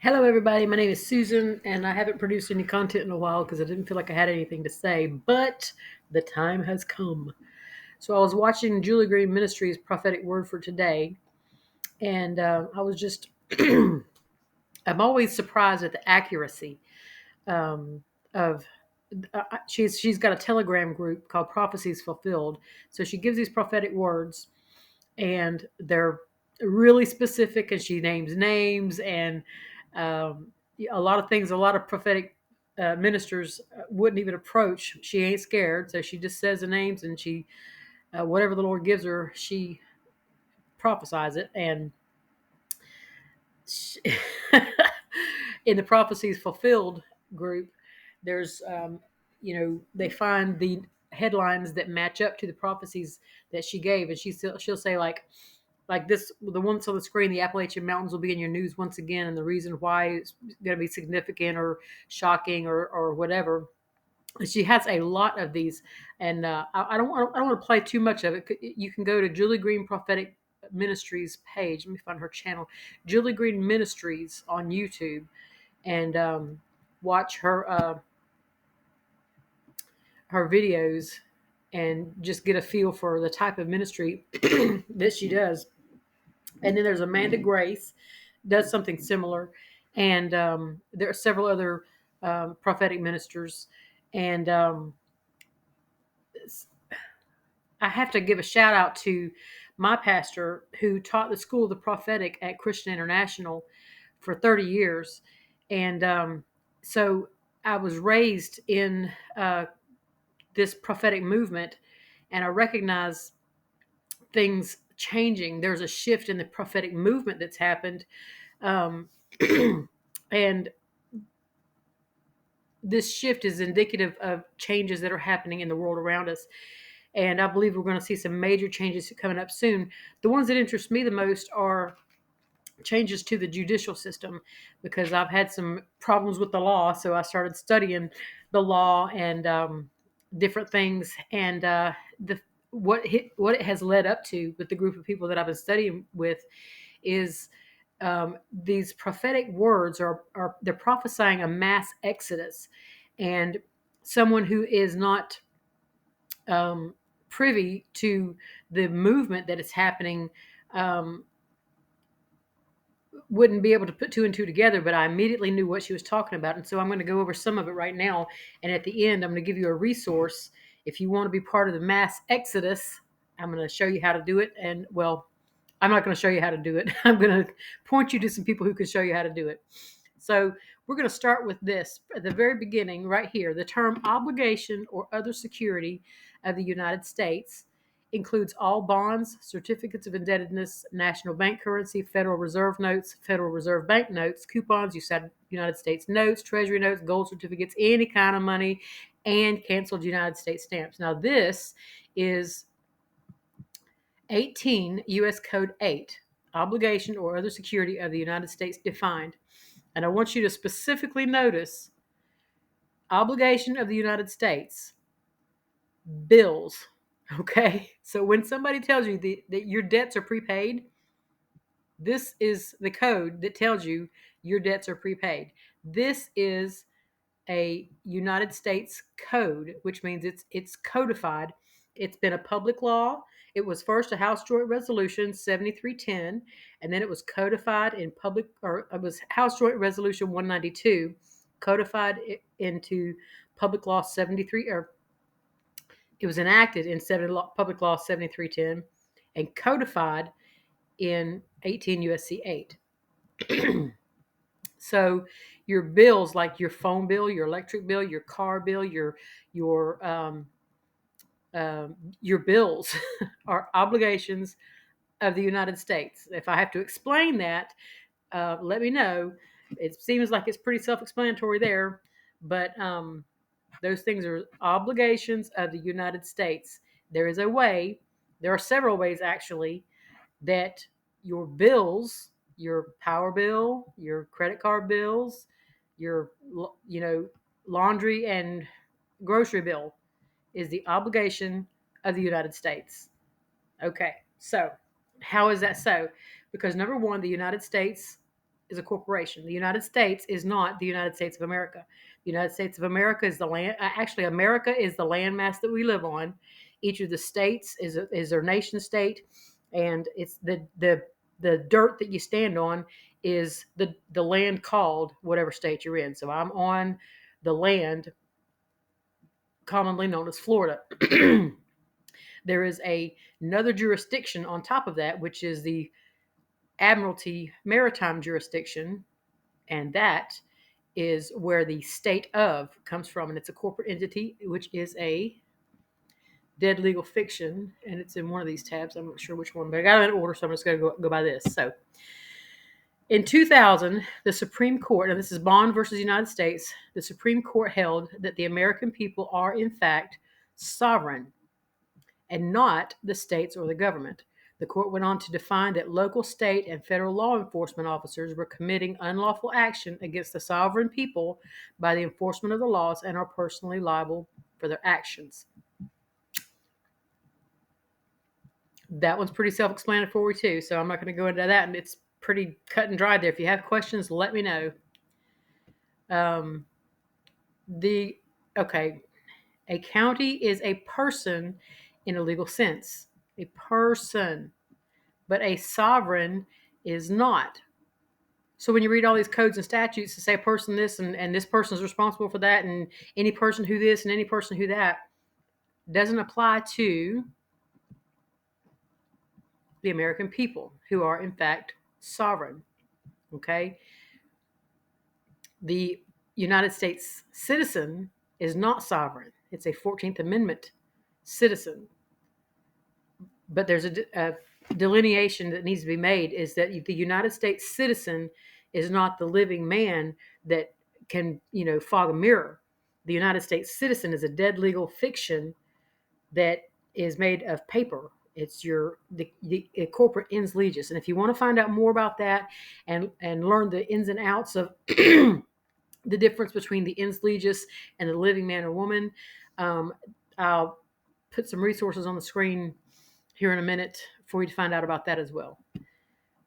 Hello, everybody. My name is Susan, and I haven't produced any content in a while because I didn't feel like I had anything to say, but the time has come. So I was watching Julie Green Ministries' prophetic word for today, and I was just, I'm always surprised at the accuracy of. She's got a Telegram group called Prophecies Fulfilled. So she gives these prophetic words, and they're really specific, and she names names and um, a lot of things a lot of prophetic ministers wouldn't even approach. She ain't scared, so she just says the names, and she whatever the Lord gives her, she prophesies it. And she, in the Prophecies Fulfilled group, there's they find the headlines that match up to the prophecies that she gave, and she'll say like this, the ones on the screen, the Appalachian Mountains will be in your news once again, and the reason why it's going to be significant or shocking or whatever. She has a lot of these, and I don't want to play too much of it. You can go to Julie Green Prophetic Ministries page. Let me find her channel, Julie Green Ministries on YouTube, and watch her videos and just get a feel for the type of ministry that she does. And then there's Amanda Grace, does something similar, and there are several other prophetic ministers. And I have to give a shout out to my pastor who taught the School of the Prophetic at Christian International for 30 years. And so I was raised in this prophetic movement, and I recognize things changing. There's a shift in the prophetic movement that's happened. Um, and this shift is indicative of changes that are happening in the world around us. And I believe we're going to see some major changes coming up soon. The ones that interest me the most are changes to the judicial system, because I've had some problems with the law. So I started studying the law and different things, and the what it has led up to with the group of people that I've been studying with is these prophetic words are they're prophesying a mass exodus, and someone who is not um, privy to the movement that is happening um, wouldn't be able to put two and two together, but I immediately knew what she was talking about. And so I'm going to go over some of it right now. And at the end, I'm going to give you a resource. If you want to be part of the mass exodus, I'm going to show you how to do it. And well, I'm not going to show you how to do it. I'm going to point you to some people who can show you how to do it. So we're going to start with this at the very beginning, right here. The term obligation or other security of the United States includes all bonds, certificates of indebtedness, national bank currency, Federal Reserve notes, Federal Reserve bank notes, coupons, United States notes, Treasury notes, gold certificates, any kind of money, and canceled United States stamps. Now, this is 18 U.S. Code 8, obligation or other security of the United States defined. And I want you to specifically notice obligation of the United States, bills. Okay. So when somebody tells you that your debts are prepaid, this is the code that tells you your debts are prepaid. This is a United States code, which means it's codified. It's been a public law. It was first a House Joint Resolution 7310, and then it was codified in public, or it was House Joint Resolution 192, codified into Public Law 73, or it was enacted in Public Law 7310 and codified in 18 USC 8. So your bills, like your phone bill, your electric bill, your car bill, your your bills are obligations of the United States. If I have to explain that, let me know. It seems like it's pretty self-explanatory there, but those things are obligations of the United States. There is a way. There are several ways actually that your bills, your power bill, your credit card bills, your laundry and grocery bill is the obligation of the United States. Okay, so how is that so? Because number one, the United States is a corporation. The United States is not the United States of America. The United States of America is the land. Actually, America is the landmass that we live on. Each of the states is their nation state, and it's the dirt that you stand on is the land called whatever state you're in. So I'm on the land commonly known as Florida. There is another jurisdiction on top of that, which is the Admiralty Maritime Jurisdiction, and that is where the state of comes from, and it's a corporate entity, which is a dead legal fiction, and it's in one of these tabs. I'm not sure which one, but I got it in order, so I'm just going to go by this. So, in 2000, the Supreme Court, and this is Bond versus United States, the Supreme Court held that the American people are, in fact, sovereign and not the states or the government. The court went on to define that local, state, and federal law enforcement officers were committing unlawful action against the sovereign people by the enforcement of the laws and are personally liable for their actions. That one's pretty self-explanatory too, so I'm not going to go into that, and it's pretty cut and dry there. If you have questions, let me know. A county is a person in a legal sense, a person, but a sovereign is not. So when you read all these codes and statutes to say a person this and this person is responsible for that, and any person who this and any person who that, doesn't apply to the American people, who are in fact sovereign. Okay? The United States citizen is not sovereign. It's a 14th Amendment citizen. But there's a delineation that needs to be made, is that the United States citizen is not the living man that can, fog a mirror. The United States citizen is a dead legal fiction that is made of paper. It's the corporate ens legis. And if you want to find out more about that and learn the ins and outs of the difference between the ens legis and the living man or woman, I'll put some resources on the screen here in a minute for you to find out about that as well.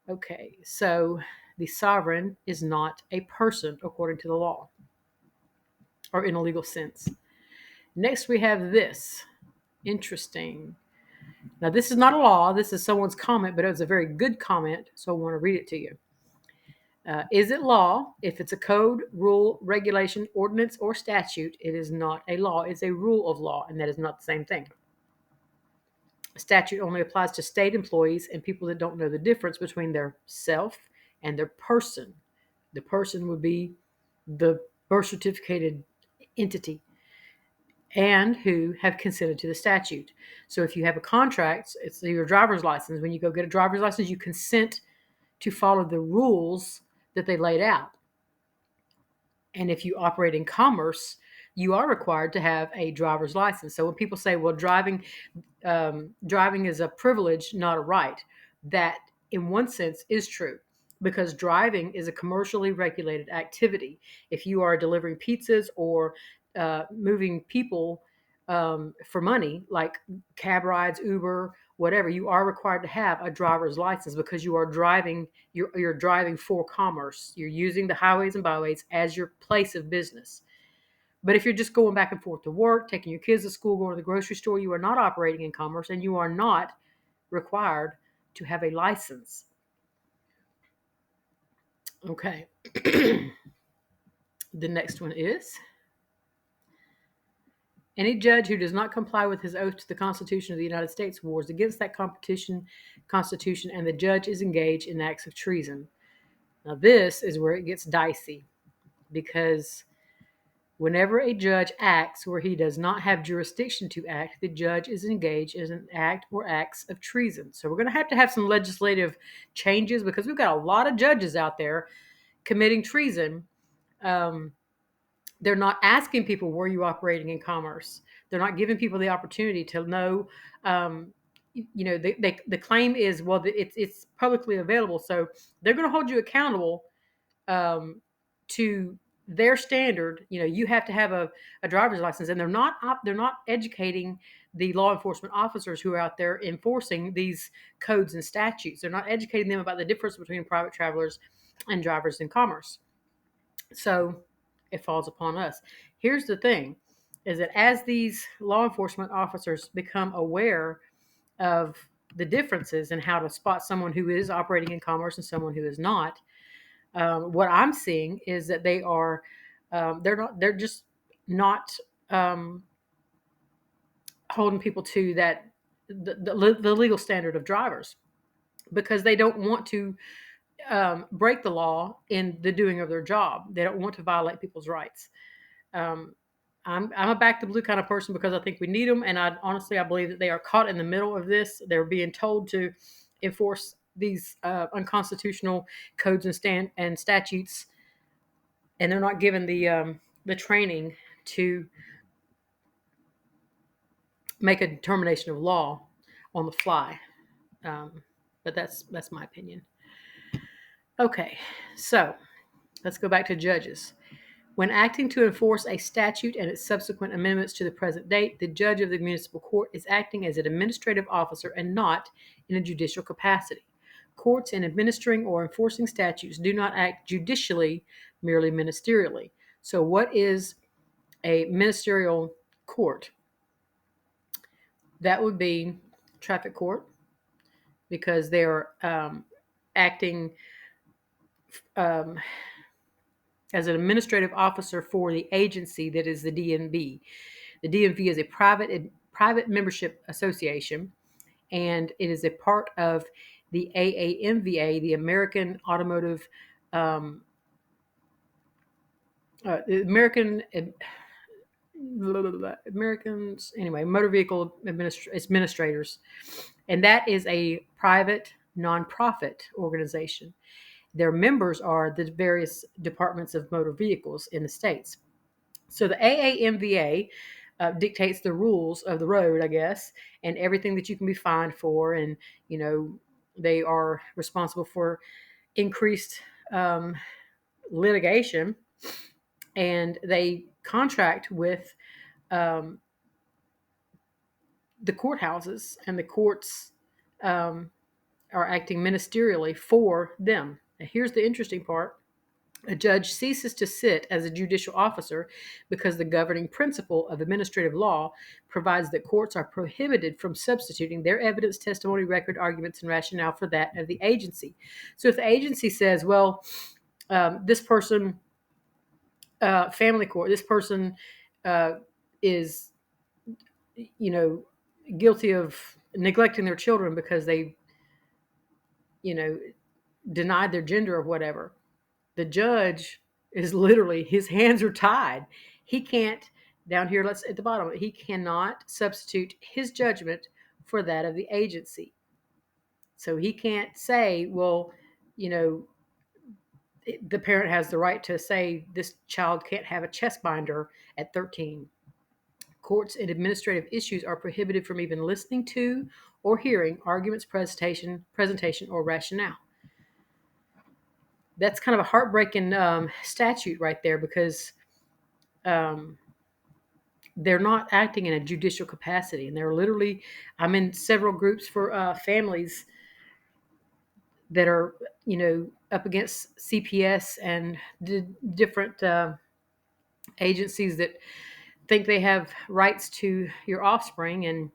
Okay, so the sovereign is not a person according to the law or in a legal sense. Next, we have this. Interesting. Now, this is not a law. This is someone's comment, but it was a very good comment, so I want to read it to you. Is it law? If it's a code, rule, regulation, ordinance, or statute, it is not a law. It's a rule of law, and that is not the same thing. Statute only applies to state employees and people that don't know the difference between their self and their person. The person would be the birth certificated entity and who have consented to the statute. So if you have a contract, it's your driver's license. When you go get a driver's license, you consent to follow the rules that they laid out. And if you operate in commerce, you are required to have a driver's license. So when people say, well, driving is a privilege, not a right, that in one sense is true, because driving is a commercially regulated activity. If you are delivering pizzas or moving people for money, like cab rides, Uber, whatever, you are required to have a driver's license because you are driving. You're driving for commerce. You're using the highways and byways as your place of business. But if you're just going back and forth to work, taking your kids to school, going to the grocery store, you are not operating in commerce, and you are not required to have a license. Okay. The next one is, any judge who does not comply with his oath to the Constitution of the United States wars against that Constitution, and the judge is engaged in acts of treason. Now, this is where it gets dicey, because whenever a judge acts where he does not have jurisdiction to act, the judge is engaged in an act or acts of treason. So we're going to have some legislative changes, because we've got a lot of judges out there committing treason. They're not asking people, were you operating in commerce? They're not giving people the opportunity to know. The claim is, well, it's publicly available, so they're going to hold you accountable to their standard, you have to have a driver's license, and they're not educating the law enforcement officers who are out there enforcing these codes and statutes. They're not educating them about the difference between private travelers and drivers in commerce. So it falls upon us. Here's the thing, is that as these law enforcement officers become aware of the differences in how to spot someone who is operating in commerce and someone who is not, what I'm seeing is that they're just not holding people to that the legal standard of drivers, because they don't want to break the law in the doing of their job. They don't want to violate people's rights. Um, I'm a back to blue kind of person because I think we need them, and I believe that they are caught in the middle of this. They're being told to enforce these unconstitutional codes and statutes, and they're not given the training to make a determination of law on the fly. But that's my opinion. Okay, so let's go back to judges. When acting to enforce a statute and its subsequent amendments to the present date, the judge of the municipal court is acting as an administrative officer and not in a judicial capacity. Courts, in administering or enforcing statutes, do not act judicially, merely ministerially. So, what is a ministerial court? That would be traffic court, because they're acting as an administrative officer for the agency that is the DMV. The DMV is a private membership association, and it is a part of the AAMVA, the American Automotive, Motor Vehicle Administrators, and that is a private nonprofit organization. Their members are the various departments of motor vehicles in the states. So the AAMVA dictates the rules of the road, I guess, and everything that you can be fined for. And, they are responsible for increased litigation, and they contract with the courthouses, and the courts are acting ministerially for them. Now, here's the interesting part. A judge ceases to sit as a judicial officer because the governing principle of administrative law provides that courts are prohibited from substituting their evidence, testimony, record, arguments, and rationale for that of the agency. So if the agency says, well, this person, family court, this person is, guilty of neglecting their children because they, denied their gender or whatever, the judge is literally, his hands are tied. He can't, down here, let's at the bottom, he cannot substitute his judgment for that of the agency. So he can't say, well, the parent has the right to say this child can't have a chest binder at 13. Courts in administrative issues are prohibited from even listening to or hearing arguments, presentation, or rationale. That's kind of a heartbreaking statute right there, because they're not acting in a judicial capacity, and they're literally, I'm in several groups for families that are, up against CPS and different agencies that think they have rights to your offspring, and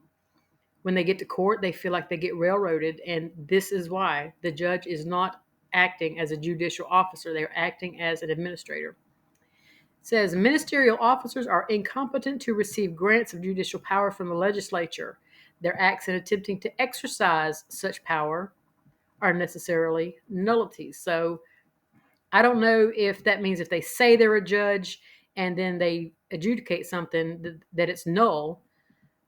when they get to court, they feel like they get railroaded. And this is why the judge is not acting as a judicial officer. They're acting as an administrator. It says ministerial officers are incompetent to receive grants of judicial power from the legislature. Their acts in attempting to exercise such power are necessarily nullities. So I don't know if that means if they say they're a judge and then they adjudicate something that it's null,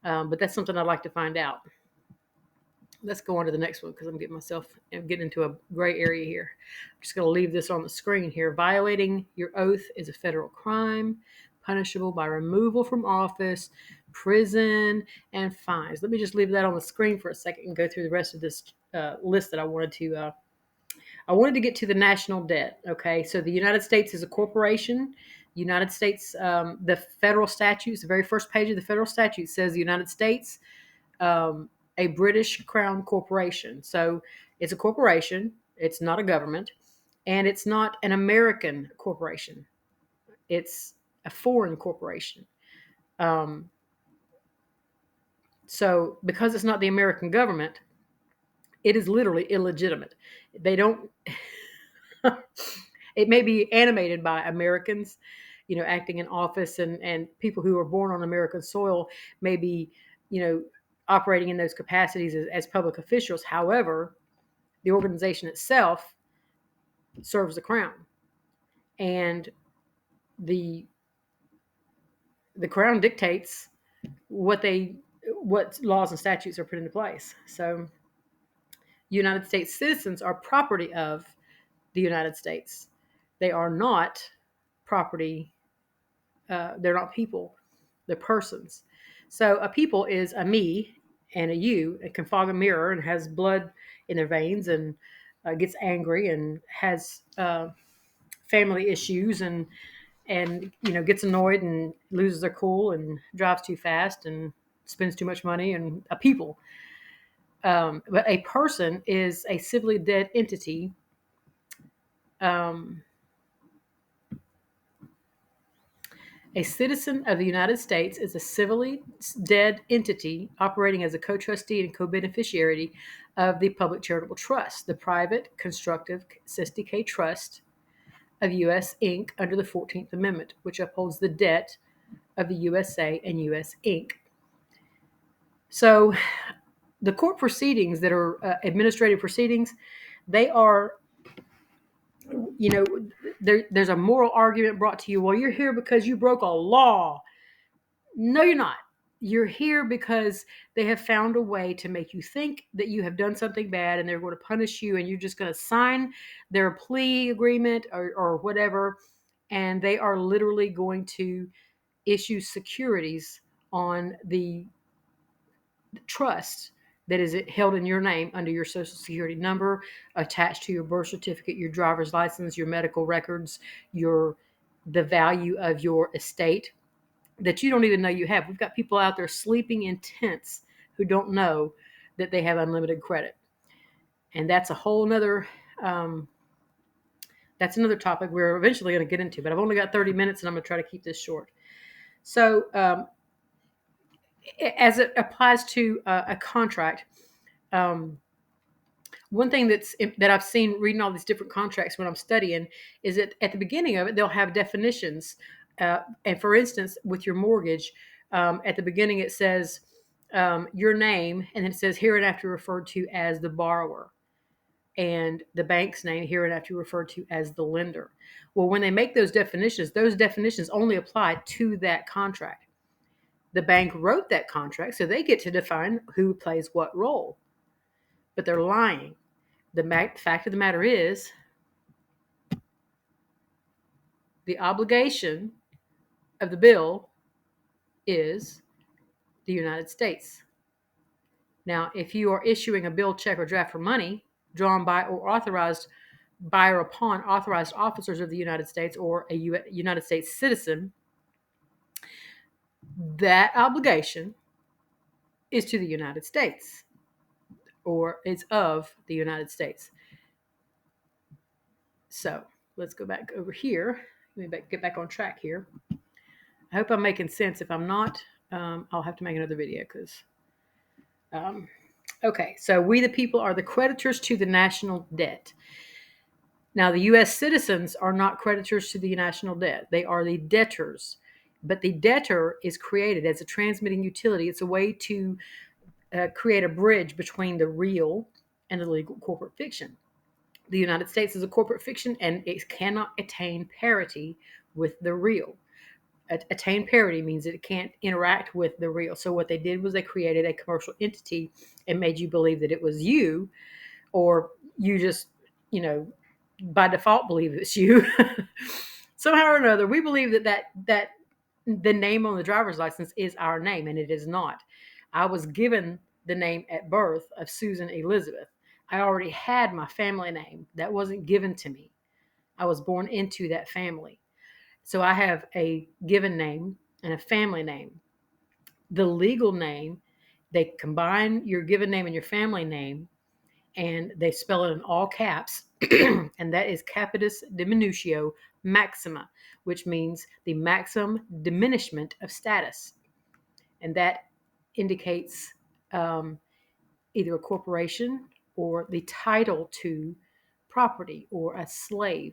but that's something I'd like to find out. Let's go on to the next one, because I'm getting into a gray area here. I'm just going to leave this on the screen here. Violating your oath is a federal crime, punishable by removal from office, prison, and fines. Let me just leave that on the screen for a second and go through the rest of this list that I wanted to get to the national debt. Okay, so the United States is a corporation. United States, the federal statutes, the very first page of the federal statute says the United States, a British Crown corporation. So it's a corporation, it's not a government, and it's not an American corporation. It's a foreign corporation. Um, so because it's not the American government, it is literally illegitimate. They don't. It may be animated by Americans, acting in office, and people who are born on American soil may be, operating in those capacities as public officials. However, the organization itself serves the crown, and the the crown dictates what laws and statutes are put into place. So, United States citizens are property of the United States. They are not property. They're not people. They're persons. So a people is a me and a you. It can fog a mirror and has blood in their veins and gets angry and has family issues and gets annoyed and loses their cool and drives too fast and spends too much money, and a people. But a person is a civilly dead entity. Um, A citizen of the United States is a civilly dead entity operating as a co-trustee and co-beneficiary of the Public Charitable Trust, the private constructive Sisti K Trust of U.S. Inc. under the 14th Amendment, which upholds the debt of the USA and U.S. Inc. So the court proceedings that are administrative proceedings, they are, there's a moral argument brought to you. Well, you're here because you broke a law. No, you're not. You're here because they have found a way to make you think that you have done something bad and they're going to punish you, and you're just going to sign their plea agreement or whatever. And they are literally going to issue securities on the trust that is held in your name under your social security number, attached to your birth certificate, your driver's license, your medical records, the value of your estate that you don't even know you have. We've got people out there sleeping in tents who don't know that they have unlimited credit. And that's a whole nother, that's another topic we're eventually going to get into, but I've only got 30 minutes and I'm going to try to keep this short. So, as it applies to a contract, one thing that I've seen reading all these different contracts when I'm studying is that at the beginning of it, they'll have definitions. And for instance, with your mortgage, at the beginning it says your name, and then it says hereinafter referred to as the borrower, and the bank's name hereinafter referred to as the lender. Well, when they make those definitions only apply to that contract. The bank wrote that contract, so they get to define who plays what role. But they're lying. The fact of the matter is, the obligation of the bill is the United States. Now, if you are issuing a bill, check, or draft for money drawn by or authorized by or upon authorized officers of the United States or a United States citizen, that obligation is to the United States, or is of the United States. So let's go back over here. Let me get back on track here. I hope I'm making sense. If I'm not, I'll have to make another video because. Okay, so we the people are the creditors to the national debt. Now, the U.S. citizens are not creditors to the national debt. They are the debtors. But the debtor is created as a transmitting utility. It's a way to create a bridge between the real and the legal corporate fiction. The United States is a corporate fiction, and it cannot attain parity with the real. Attain parity means that it can't interact with the real. So what they did was they created a commercial entity and made you believe that it was you, or you just, by default believe it's you. Somehow or another, we believe that the name on the driver's license is our name, and it is not. I was given the name at birth of Susan Elizabeth. I already had my family name. That wasn't given to me. I was born into that family. So I have a given name and a family name. The legal name, they combine your given name and your family name, and they spell it in all caps, and that is Capitis Diminutio Maxima, which means the maximum diminishment of status. And that indicates um, either a corporation or the title to property or a slave.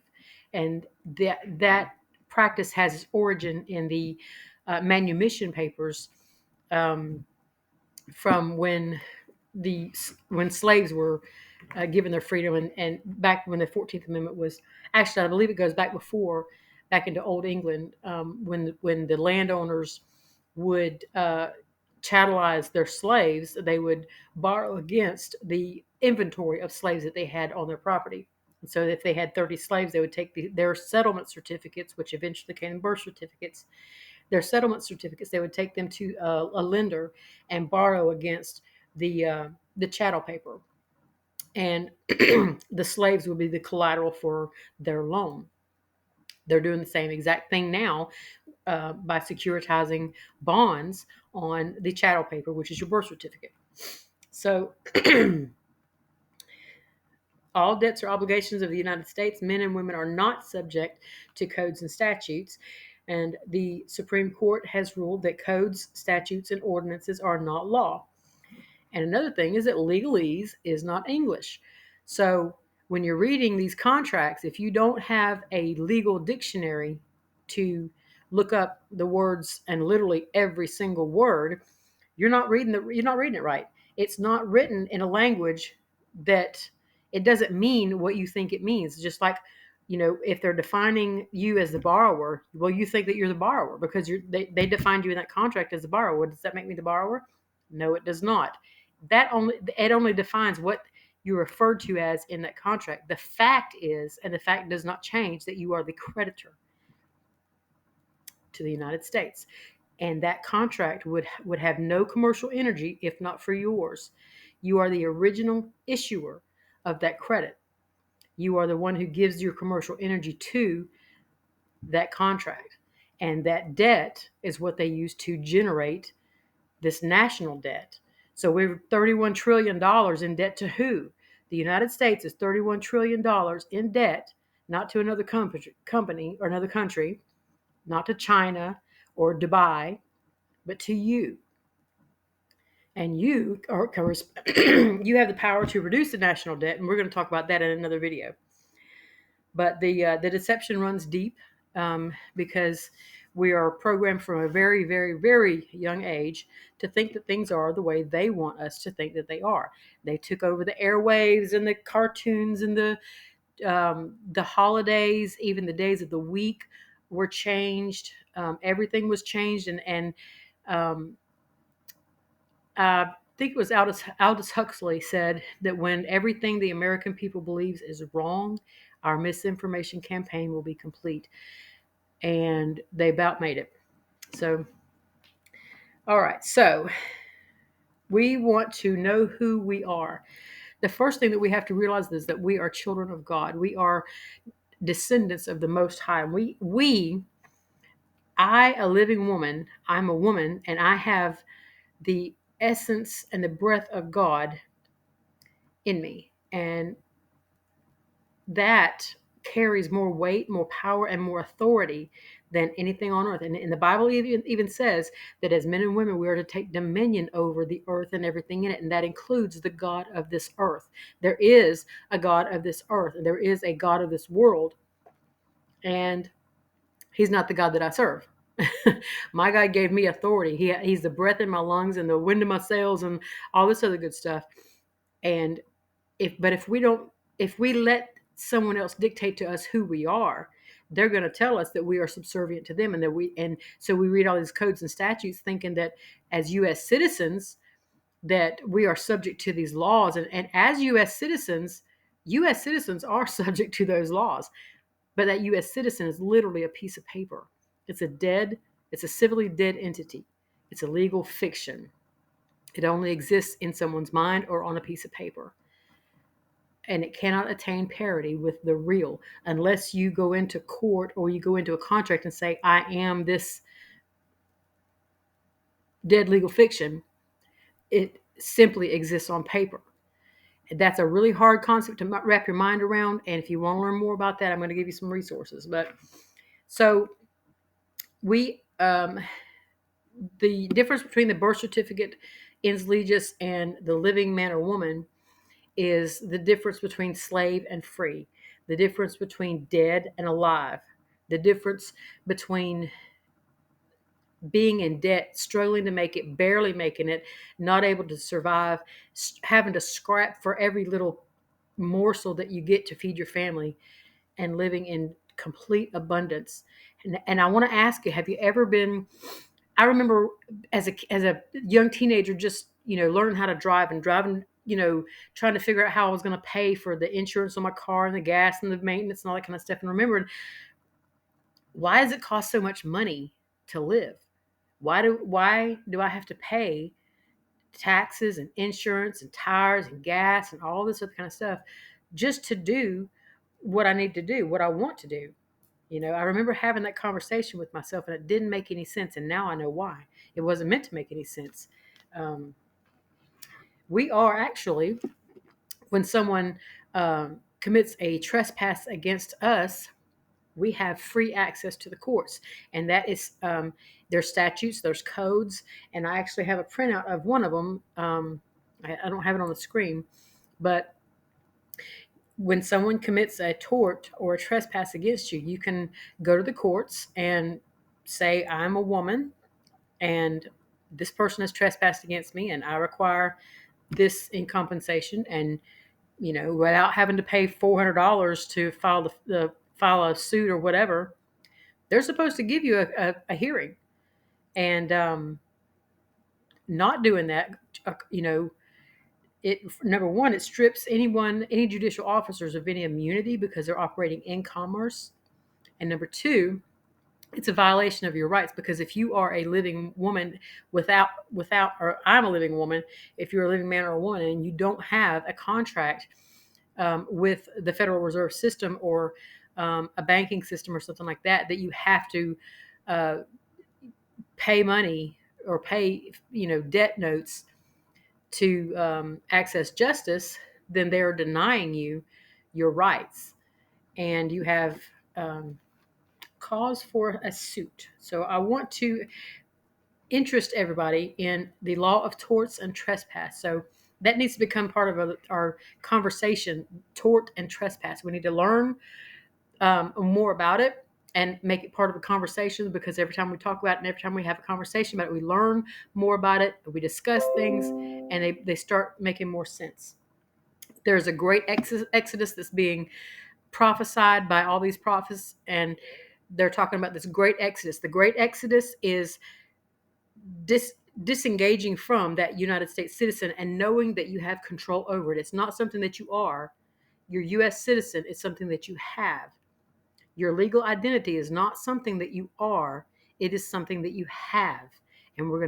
And that practice has its origin in the manumission papers um, from when slaves were given their freedom, and back when the 14th Amendment was, actually I believe it goes back before, back into Old England, when the landowners would chattelize their slaves, they would borrow against the inventory of slaves that they had on their property. And so if they had 30 slaves, they would take their settlement certificates, which eventually became birth certificates, their settlement certificates, they would take them to a lender and borrow against the chattel paper, and the slaves would be the collateral for their loan. They're doing the same exact thing now by securitizing bonds on the chattel paper, which is your birth certificate. So, all debts or obligations of the United States, men and women, are not subject to codes and statutes. And the Supreme Court has ruled that codes, statutes, and ordinances are not law. And another thing is that legalese is not English. So when you're reading these contracts, if you don't have a legal dictionary to look up the words and literally every single word, you're not reading it right. It's not written in a language that it doesn't mean what you think it means. Just like, if they're defining you as the borrower, well, you think that you're the borrower because they defined you in that contract as the borrower. Does that make me the borrower? No, it does not. It only defines what you're referred to as in that contract. The fact is, and the fact does not change, that you are the creditor to the United States. And that contract would have no commercial energy if not for yours. You are the original issuer of that credit. You are the one who gives your commercial energy to that contract. And that debt is what they use to generate this national debt. So we're $31 trillion in debt to who? The United States is $31 trillion in debt, not to another company or another country, not to China or Dubai, but to you. And you you have the power to reduce the national debt, and we're going to talk about that in another video. But the deception runs deep because we are programmed from a very, very, very young age to think that things are the way they want us to think that they are. They took over the airwaves and the cartoons and the holidays, even the days of the week were changed. Everything was changed, and I think it was Aldous Huxley said that when everything the American people believes is wrong, our misinformation campaign will be complete. And they about made it. So, all right. So, we want to know who we are. The first thing that we have to realize is that we are children of God. We are descendants of the Most High. A living woman, I'm a woman, and I have the essence and the breath of God in me. And that carries more weight, more power, and more authority than anything on earth. And the Bible even says that as men and women, we are to take dominion over the earth and everything in it. And that includes the God of this earth. There is a God of this earth, and there is a God of this world. And he's not the God that I serve. My God gave me authority. He's the breath in my lungs and the wind in my sails and all this other good stuff. And if we let someone else dictate to us who we are, they're going to tell us that we are subservient to them, and so we read all these codes and statutes thinking that as U.S. citizens that we are subject to these laws, and as U.S. citizens are subject to those laws, but that U.S. citizen is literally a piece of paper. It's a civilly dead entity. It's a legal fiction. It only exists in someone's mind or on a piece of paper. and it cannot attain parity with the real unless you go into court or you go into a contract and say, I am this dead legal fiction. It simply exists on paper. That's a really hard concept to wrap your mind around. And if you want to learn more about that, I'm going to give you some resources. But so we, the difference between the birth certificate, ens legis, and the living man or woman is the difference between slave and free, the difference between dead and alive, the difference between being in debt, struggling to make it, barely making it, not able to survive, having to scrap for every little morsel that you get to feed your family, and living in complete abundance. And I want to ask you, have you ever been, I remember as a young teenager, just, learning how to drive and driving, trying to figure out how I was going to pay for the insurance on my car and the gas and the maintenance and all that kind of stuff. And remembering, why does it cost so much money to live? Why do I have to pay taxes and insurance and tires and gas and all this other kind of stuff just to do what I need to do, what I want to do? I remember having that conversation with myself, and it didn't make any sense. And now I know why. It wasn't meant to make any sense. We are actually, when someone commits a trespass against us, we have free access to the courts. And that is, there's statutes, there's codes. And I actually have a printout of one of them. I don't have it on the screen, but when someone commits a tort or a trespass against you, you can go to the courts and say, I'm a woman and this person has trespassed against me and I require this in compensation. And, without having to pay $400 to file a suit or whatever, they're supposed to give you a hearing. And not doing that, it, number one, it strips any judicial officers of any immunity because they're operating in commerce. And number two, it's a violation of your rights, because if you are a living woman or I'm a living woman, if you're a living man or a woman and you don't have a contract with the Federal Reserve System or a banking system or something like that, that you have to pay money or pay, debt notes to access justice, then they're denying you your rights, and you have cause for a suit. So I want to interest everybody in the law of torts and trespass. So that needs to become part of our conversation, tort and trespass. We need to learn more about it and make it part of a conversation, because every time we talk about it and every time we have a conversation about it, we learn more about it, we discuss things, and they start making more sense. There's a great exodus that's being prophesied by all these prophets, and they're talking about this great exodus. The great exodus is disengaging from that United States citizen and knowing that you have control over it. It's not something that you are. Your U.S. citizen is something that you have. Your legal identity is not something that you are. It is something that you have. And we're going